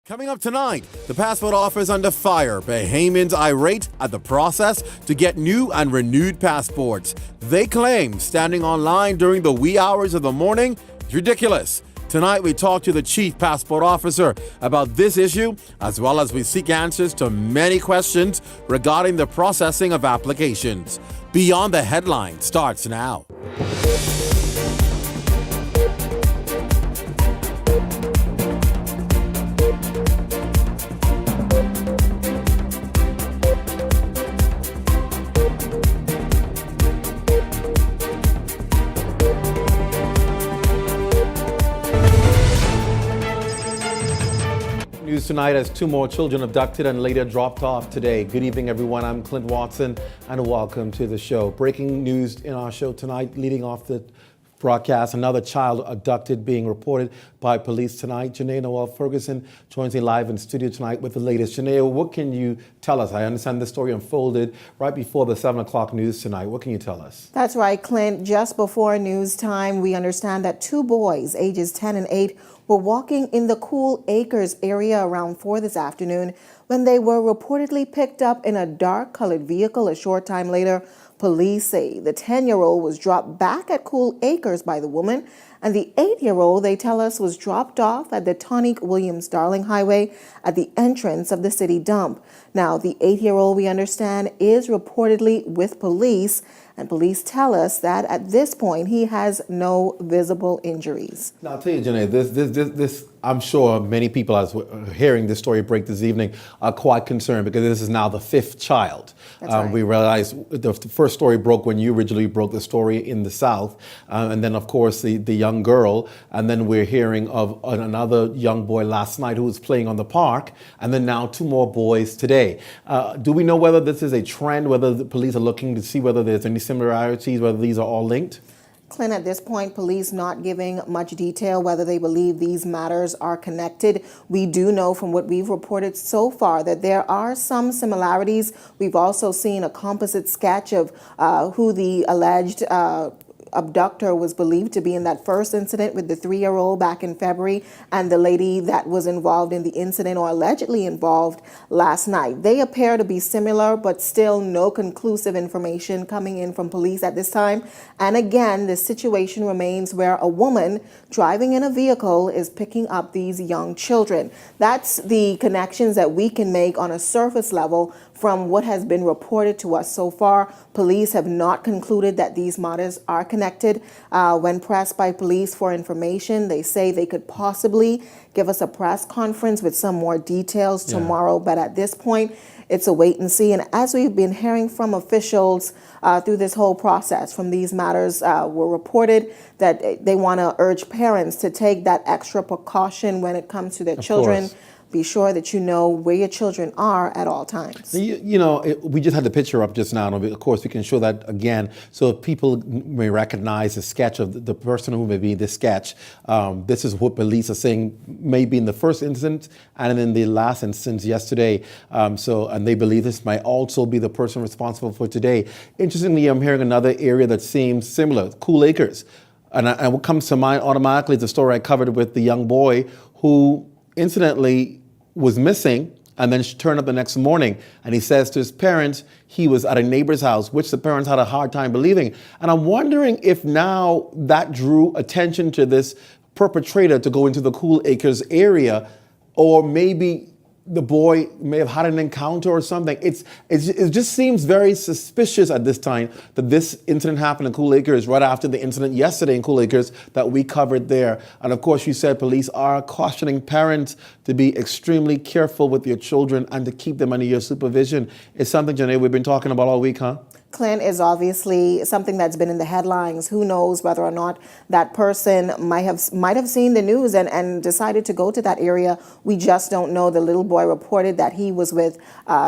Coming up tonight, the passport office under fire. Bahamians irate at the process to get new and renewed passports. They claim standing online during the wee hours of the morning is ridiculous. Tonight, we talk to the chief passport officer about this issue, as well as we seek answers to many questions regarding the processing of applications. Beyond the Headline starts now. News tonight as two more children abducted and later dropped off today. Good evening, everyone. I'm Clint Watson, and welcome to the show. Breaking news in our show tonight, leading off the broadcast, another child abducted being reported by police tonight. Janae Noel Ferguson joins me live in studio tonight with the latest. Janae, what can you tell us? I understand this story unfolded right before the 7 o'clock news tonight. What can you tell us? That's right, Clint. Just before news time, we understand that two boys, ages 10 and 8, were walking in the Cool Acres area around 4 this afternoon when they were reportedly picked up in a dark-colored vehicle. A short time later, police say the 10-year-old was dropped back at Cool Acres by the woman, and the 8-year-old, they tell us, was dropped off at the Tonique Williams Darling Highway at the entrance of the city dump. Now, the 8-year-old, we understand, is reportedly with police, and police tell us that at this point he has no visible injuries. Now, I'll tell you, Janae, this I'm sure many people, as we're hearing this story break this evening, are quite concerned because this is now the 5th child. That's right. We realized the first story broke when you originally broke the story in the South, and then, of course, the young girl, and then we're hearing of another young boy last night who was playing on the park, and then now two more boys today. Do we know whether this is a trend, whether the police are looking to see whether there's any similarities, whether these are all linked? Clint, at this point, police not giving much detail whether they believe these matters are connected. We do know from what we've reported so far that there are some similarities. We've also seen a composite sketch of who the alleged abductor was believed to be in that first incident with the 3-year-old back in February, and the lady that was involved in the incident or allegedly involved last night. They appear to be similar, but still no conclusive information coming in from police at this time. And again, the situation remains where a woman driving in a vehicle is picking up these young children. That's the connections that we can make on a surface level from what has been reported to us so far. Police have not concluded that these matters are connected. When pressed by police for information, they say they could possibly give us a press conference with some more details tomorrow. But at this point, it's a wait and see. And as we've been hearing from officials through this whole process, from these matters were reported that they want to urge parents to take that extra precaution when it comes to their children. Be sure that you know where your children are at all times. We just had the picture up just now, and of course we can show that again so people may recognize the sketch of the person who may be in this sketch. This is what police are saying may be in the first instance and in the last instance yesterday. And they believe this might also be the person responsible for today. Interestingly, I'm hearing another area that seems similar, Cool Acres. And what comes to mind automatically is the story I covered with the young boy who incidentally was missing and then turned up the next morning. And he says to his parents he was at a neighbor's house, which the parents had a hard time believing. And I'm wondering if now that drew attention to this perpetrator to go into the Cool Acres area, or maybe the boy may have had an encounter or something. It just seems very suspicious at this time that this incident happened in Cool Acres right after the incident yesterday in Cool Acres that we covered there. And of course, you said police are cautioning parents to be extremely careful with your children and to keep them under your supervision. It's something, Janae, we've been talking about all week, huh? Clint, is obviously something that's been in the headlines. Who knows whether or not that person might have seen the news and decided to go to that area. We just don't know. The little boy reported that he was with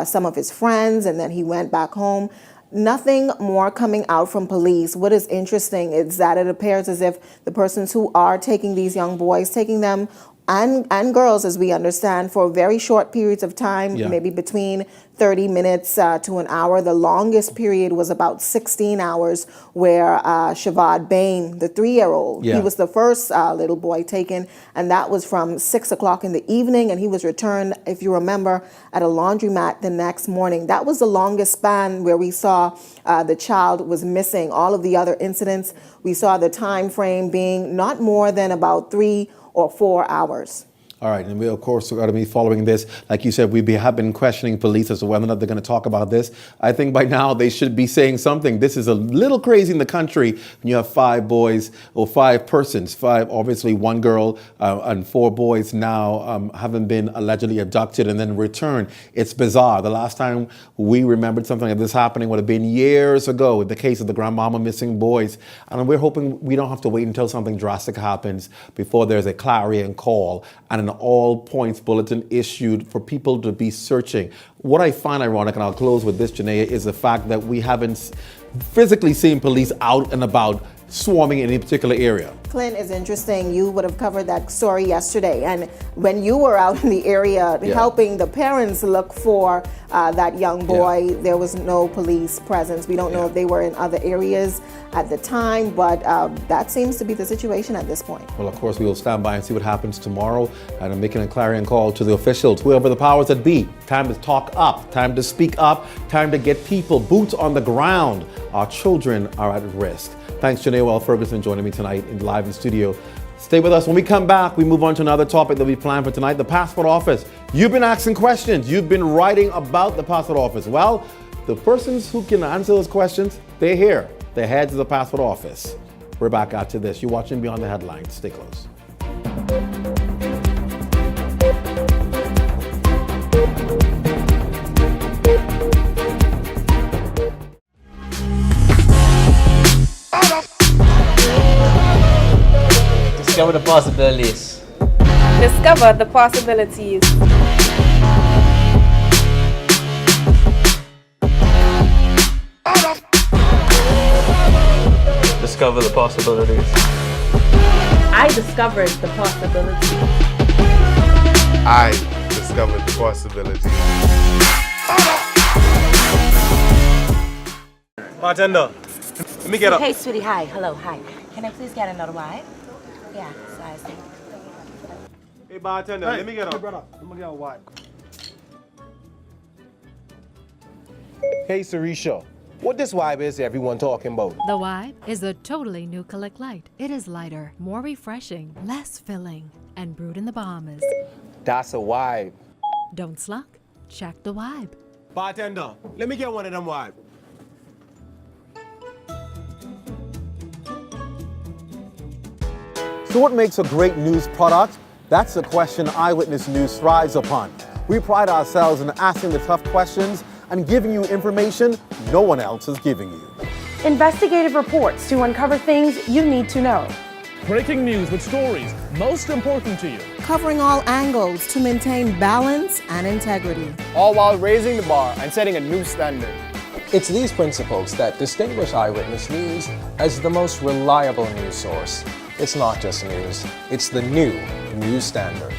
some of his friends and then he went back home. Nothing more coming out from police. What is interesting is that it appears as if the persons who are taking these young boys, taking them and girls, as we understand, for very short periods of time, Yeah. maybe between 30 minutes to an hour. The longest period was about 16 hours, where Shavard Bain, the 3-year-old, Yeah. he was the first little boy taken, and that was from 6 o'clock in the evening, and he was returned, if you remember, at a laundromat the next morning. That was the longest span where we saw the child was missing. All of the other incidents, we saw the time frame being not more than about 3 or 4 hours. All right, and we, of course, are going to be following this. Like you said, have been questioning police as to whether or not they're going to talk about this. I think by now they should be saying something. This is a little crazy in the country when you have 5 boys, or 5 persons, 5, obviously 1 girl and 4 boys now having been allegedly abducted and then returned. It's bizarre. The last time we remembered something like this happening would have been years ago, with the case of the grandmama missing boys. And we're hoping we don't have to wait until something drastic happens before there's a clarion call and an all-points bulletin issued for people to be searching. What I find ironic, and I'll close with this, Janaea, is the fact that we haven't physically seen police out and about swarming in any particular area. Clint, is interesting. You would have covered that story yesterday. And when you were out in the area helping the parents look for that young boy, there was no police presence. We don't know if they were in other areas at the time, but that seems to be the situation at this point. Well, of course, we will stand by and see what happens tomorrow. And I'm making a clarion call to the officials, whoever the powers that be. Time to talk up, time to speak up, time to get people, boots on the ground. Our children are at risk. Thanks, Janaea Ferguson, joining me tonight live in studio. Stay with us. When we come back, we move on to another topic that we planned for tonight, the Passport Office. You've been asking questions. You've been writing about the Passport Office. Well, the persons who can answer those questions, they're here. The heads of the Passport Office. We're back after this. You're watching Beyond the Headlines. Stay close. Discover the possibilities. Discover the possibilities. Discover the possibilities. I discovered the possibilities. I discovered the possibilities. Bartender, let me get up. Hey, sweetie, hi. Hello, hi. Can I please get another wine? Yeah, size. Hey, bartender, let me get up. brother, let me get a wine. Hey, Sarisha, what this vibe is everyone talking about? The Vibe is a totally new Collect Light. It is lighter, more refreshing, less filling, and brewed in the Bahamas. That's a vibe. Don't slunk. Check the Vibe. Bartender, let me get one of them wine. So what makes a great news product? That's the question Eyewitness News thrives upon. We pride ourselves in asking the tough questions and giving you information no one else is giving you. Investigative reports to uncover things you need to know. Breaking news with stories most important to you. Covering all angles to maintain balance and integrity. All while raising the bar and setting a new standard. It's these principles that distinguish Eyewitness News as the most reliable news source. It's not just news, it's the new news standard.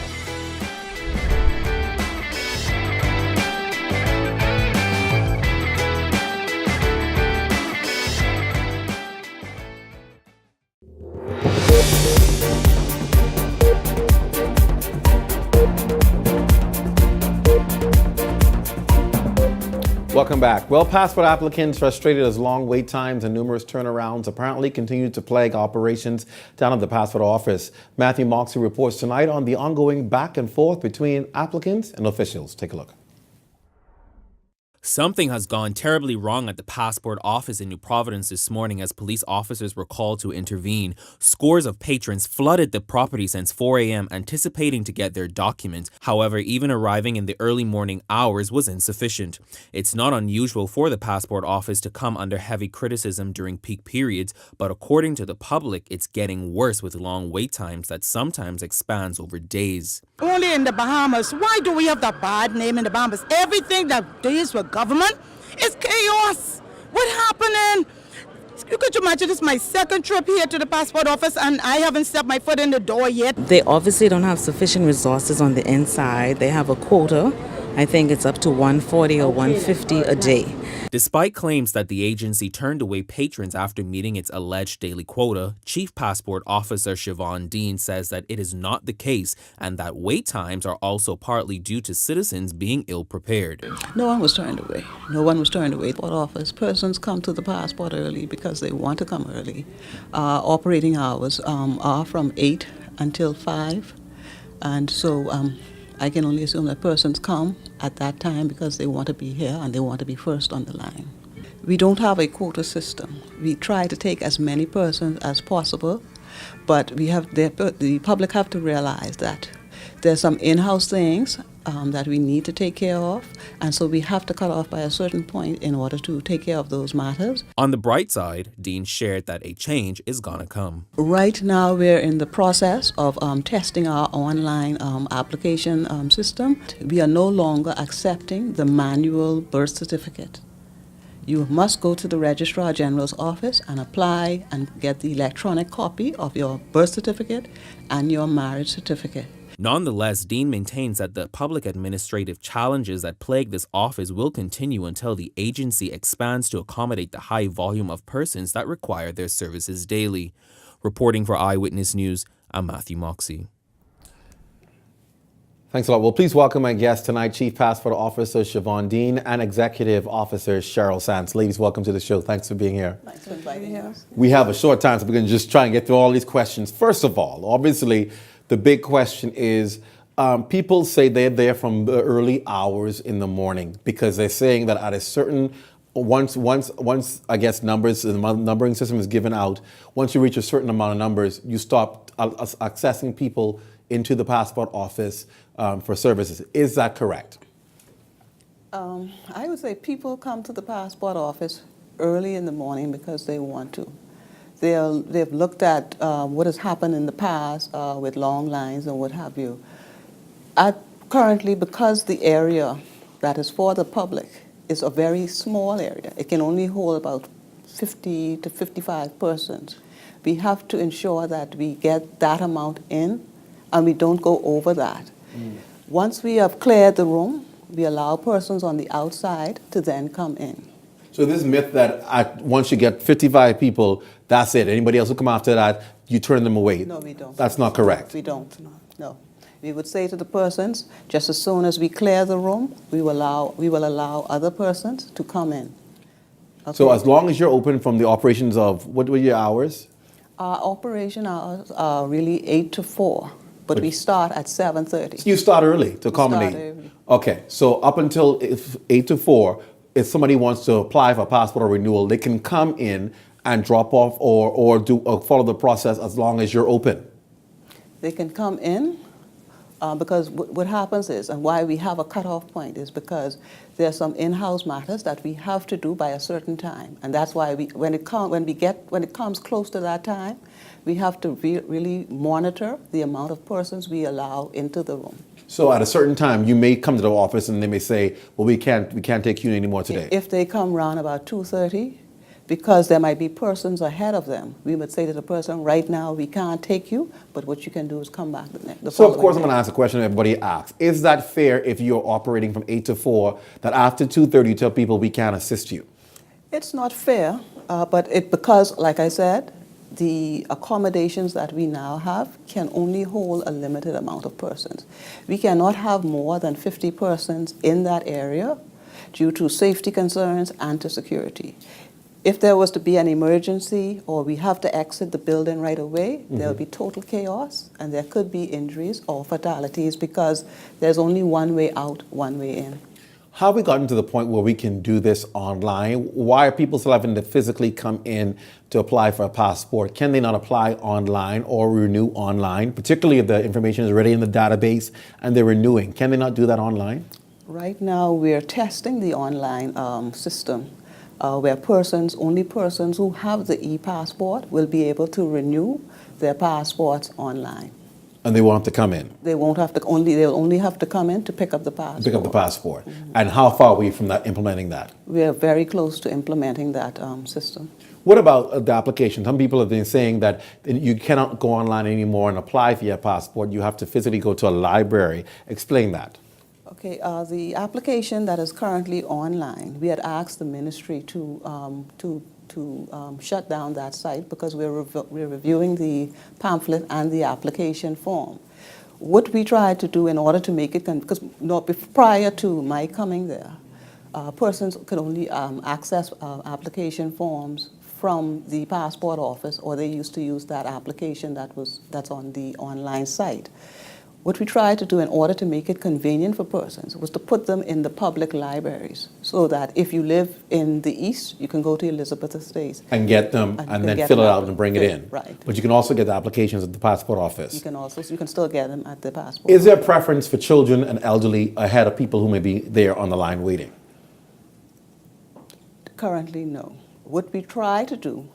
Welcome back. Well, passport applicants frustrated as long wait times and numerous turnarounds apparently continue to plague operations down at the passport office. Matthew Moxie reports tonight on the ongoing back and forth between applicants and officials. Take a look. Something has gone terribly wrong at the passport office in New Providence this morning as police officers were called to intervene. Scores of patrons flooded the property since 4 a.m. anticipating to get their documents. However, even arriving in the early morning hours was insufficient. It's not unusual for the passport office to come under heavy criticism during peak periods, but according to the public, it's getting worse with long wait times that sometimes expands over days. Only in the Bahamas. Why do we have that bad name in the Bahamas? Everything that deals with government is chaos. What happening? You could imagine this is my second trip here to the passport office and I haven't stepped my foot in the door yet. They obviously don't have sufficient resources on the inside. They have a quota. I think it's up to 140 or 150 a day. Despite claims that the agency turned away patrons after meeting its alleged daily quota, Chief Passport Officer Siobhan Dean says that it is not the case and that wait times are also partly due to citizens being ill-prepared. No one was turned away. No one was turned away. Passport office persons come to the passport early because they want to come early. Operating hours are from 8 until 5, and so I can only assume that persons come at that time because they want to be here and they want to be first on the line. We don't have a quota system. We try to take as many persons as possible, but the public have to realize that there's some in-house things that we need to take care of, and so we have to cut off by a certain point in order to take care of those matters. On the bright side, Dean shared that a change is gonna come. Right now we're in the process of testing our online application system. We are no longer accepting the manual birth certificate. You must go to the Registrar General's office and apply and get the electronic copy of your birth certificate and your marriage certificate. Nonetheless, Dean maintains that the public administrative challenges that plague this office will continue until the agency expands to accommodate the high volume of persons that require their services daily. Reporting for Eyewitness News, I'm Matthew Moxie. Thanks a lot. Well, please welcome my guest tonight, Chief Passport Officer Siobhan Dean and Executive Officer Cheryl Sands. Ladies, welcome to the show. Thanks for being here. Thanks for inviting us. We have a short time, so we're going to just try and get through all these questions. First of all, obviously, the big question is, people say they're there from the early hours in the morning because they're saying that at a certain, once I guess numbers, the numbering system is given out, once you reach a certain amount of numbers, you stop accessing people into the passport office for services. Is that correct? I would say people come to the passport office early in the morning because they want to. They've looked at what has happened in the past with long lines and what have you. Currently, because the area that is for the public is a very small area, it can only hold about 50 to 55 persons. We have to ensure that we get that amount in and we don't go over that. Once we have cleared the room, we allow persons on the outside to then come in. So this myth that once you get 55 people, that's it. Anybody else who come after that, you turn them away. No, we don't. That's not correct. We don't, no. We would say to the persons, just as soon as we clear the room, we will allow other persons to come in. Okay. So as long as you're open from the operations of, what were your hours? Our operation hours are really 8 to 4, but we start at 7:30. So you start early to accommodate. Start early. Okay, so up until 8 to 4, if somebody wants to apply for passport or renewal, they can come in and drop off or follow the process as long as you're open. They can come in because what happens is, and why we have a cutoff point is because there are some in-house matters that we have to do by a certain time, and that's why when it comes close to that time, we have to really monitor the amount of persons we allow into the room. So at a certain time, you may come to the office and they may say, well, we can't take you anymore today. If they come around about 2:30, because there might be persons ahead of them, we would say to the person, right now we can't take you, but what you can do is come back the So of course I'm going to ask a question everybody asks. Is that fair if you're operating from 8 to 4, that after 2:30 you tell people we can't assist you? It's not fair, but because, like I said, the accommodations that we now have can only hold a limited amount of persons. We cannot have more than 50 persons in that area due to safety concerns and to security. If there was to be an emergency or we have to exit the building right away, there will be total chaos and there could be injuries or fatalities because there's only one way out, one way in. How have we gotten to the point where we can do this online? Why are people still having to physically come in to apply for a passport? Can they not apply online or renew online, particularly if the information is already in the database and they're renewing? Can they not do that online? Right now we're testing the online system where only persons who have the e-passport will be able to renew their passports online. And they won't have to come in? They won't have to, they'll only have to come in to pick up the passport. Pick up the passport. And how far are we from implementing that? We are very close to implementing that system. What about the application? Some people have been saying that you cannot go online anymore and apply for your passport. You have to physically go to a library. Explain that. Okay, the application that is currently online, we had asked the ministry to shut down that site because we're reviewing the pamphlet and the application form. What we tried to do in order to make it, because prior to my coming there, persons could only access application forms from the passport office, or they used to use that application that's on the online site. What we tried to do in order to make it convenient for persons was to put them in the public libraries, so that if you live in the East, you can go to Elizabeth Estates. And get them, and then fill it out and bring it in. Right. But you can also get the applications at the passport office. You can still get them at the passport. Is there a preference for children and elderly ahead of people who may be there on the line waiting? Currently, no. What we try to do,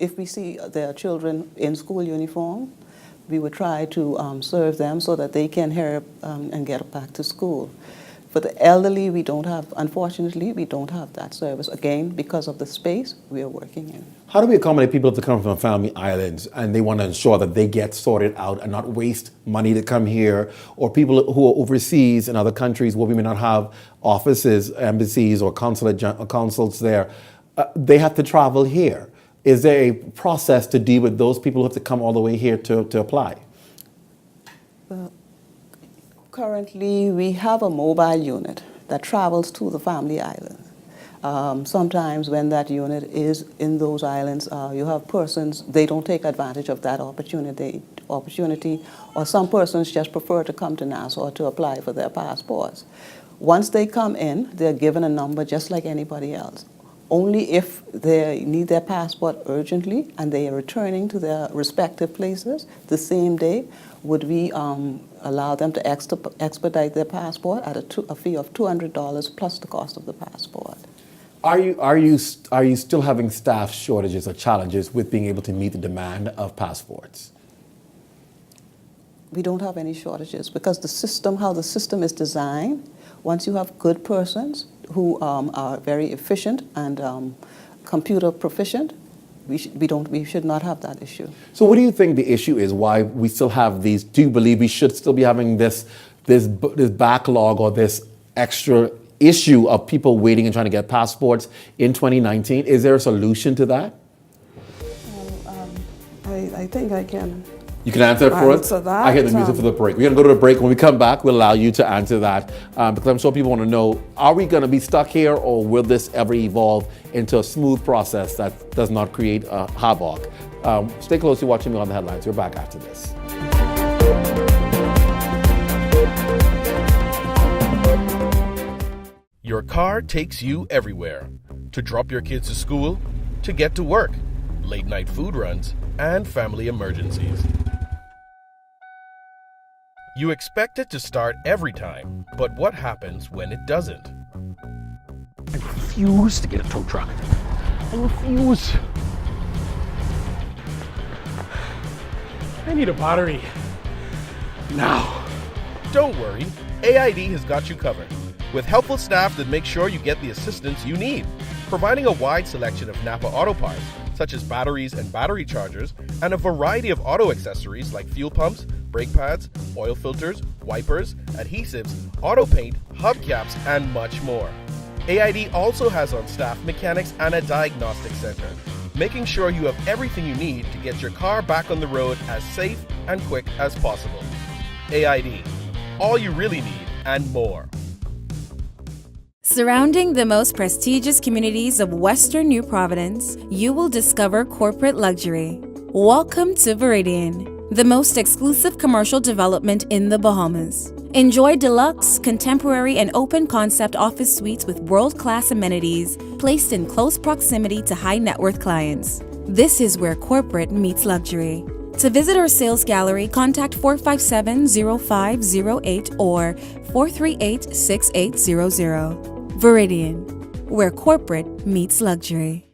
if we see there are children in school uniform, we would try to serve them so that they can hurry and get back to school. For the elderly, unfortunately, we don't have that service, again, because of the space we are working in. How do we accommodate people if they come from family islands and they want to ensure that they get sorted out and not waste money to come here, or people who are overseas in other countries where we may not have offices, embassies, or consuls there? They have to travel here. Is there a process to deal with those people who have to come all the way here to apply? Well, currently, we have a mobile unit that travels to the family islands. Sometimes when that unit is in those islands, you have persons, they don't take advantage of that opportunity, or some persons just prefer to come to Nassau to apply for their passports. Once they come in, they're given a number just like anybody else. Only if they need their passport urgently and they are returning to their respective places the same day, would we allow them to expedite their passport at a fee of $200 plus the cost of the passport. Are you still having staff shortages or challenges with being able to meet the demand of passports? We don't have any shortages because how the system is designed, once you have good persons who are very efficient and computer proficient, we should not have that issue. So what do you think the issue is? Why we still have these? Do you believe we should still be having this backlog or this extra issue of people waiting and trying to get passports in 2019? Is there a solution to that? I think I can. You can answer it for us? I hear the music for the break. We're going to go to the break. When we come back, we'll allow you to answer that because I'm sure people want to know, are we going to be stuck here or will this ever evolve into a smooth process that does not create havoc? Stay closely watching me on the headlines. We're back after this. Your car takes you everywhere. To drop your kids to school, to get to work, late night food runs, and family emergencies. You expect it to start every time, but what happens when it doesn't? I refuse to get a tow truck. I refuse. I need a battery. Now. Don't worry, AID has got you covered, with helpful staff that make sure you get the assistance you need, providing a wide selection of Napa auto parts, such as batteries and battery chargers, and a variety of auto accessories like fuel pumps, brake pads, oil filters, wipers, adhesives, auto paint, hubcaps, and much more. AID also has on staff mechanics and a diagnostic center, making sure you have everything you need to get your car back on the road as safe and quick as possible. AID, all you really need and more. Surrounding the most prestigious communities of Western New Providence, you will discover corporate luxury. Welcome to Viridian, the most exclusive commercial development in the Bahamas. Enjoy deluxe, contemporary, and open-concept office suites with world-class amenities placed in close proximity to high-net-worth clients. This is where corporate meets luxury. To visit our sales gallery, contact 457-0508 or 438-6800. Viridian, where corporate meets luxury.